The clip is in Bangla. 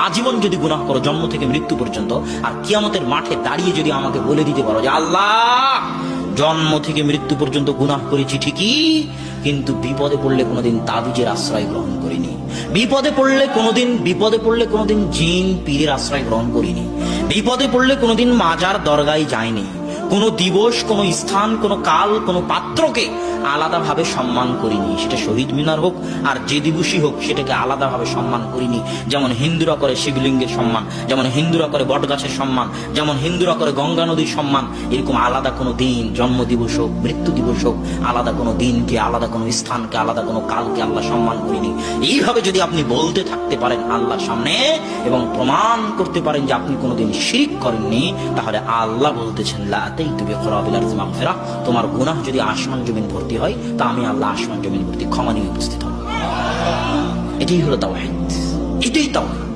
আজীবন যদি গুনাহ করো জন্ম থেকে মৃত্যু পর্যন্ত, আর কিয়ামতের মাঠে দাঁড়িয়ে যদি আমাকে বলে দিতে পারো যে আল্লাহ জন্ম থেকে মৃত্যু পর্যন্ত গুনাহ করেছি ঠিকই, কিন্তু বিপদে পড়লে কোনোদিন তাবিজের আশ্রয় গ্রহণ করিনি, বিপদে পড়লে কোনোদিন জিন পীরের আশ্রয় গ্রহণ করিনি, বিপদে পড়লে কোনোদিন মাজার দরগায় যায়নি, কোনো দিবস, কোনো স্থান, কোনো কাল, কোনো পাত্রকে আলাদাভাবে সম্মান করিনি, সেটা শহীদ মিনার হোক আর যে দিবসই হোক সেটাকে আলাদাভাবে সম্মান করিনি। যেমন হিন্দুরা করে শিবলিঙ্গের সম্মান, যেমন হিন্দুরা করে বটগাছের সম্মান, যেমন হিন্দুরা করে গঙ্গা নদীর সম্মান, এরকম আলাদা কোনো দিন, জন্ম দিবস হোক, মৃত্যু দিবস হোক, আলাদা কোনো দিনকে, আলাদা কোনো স্থানকে, আলাদা কোনো কালকে আল্লাহ সম্মান করিনি। এইভাবে যদি আপনি বলতে থাকতে পারেন আল্লাহর সামনে এবং প্রমাণ করতে পারেন যে আপনি কোনোদিন শিরক করেননি, তাহলে আল্লাহ বলতেছেন লা আতাইতু বিকরাবিল আরজি মাগফিরাহ, তোমার গুনাহ যদি আসমান জমিন ভর্তি হয় তা আমি আল্লাহ আসমান জমিন ভর্তি ক্ষমা নিয়ে উপস্থিত হব। এটাই হলো তাওহীদ, এটাই তাওহীদ।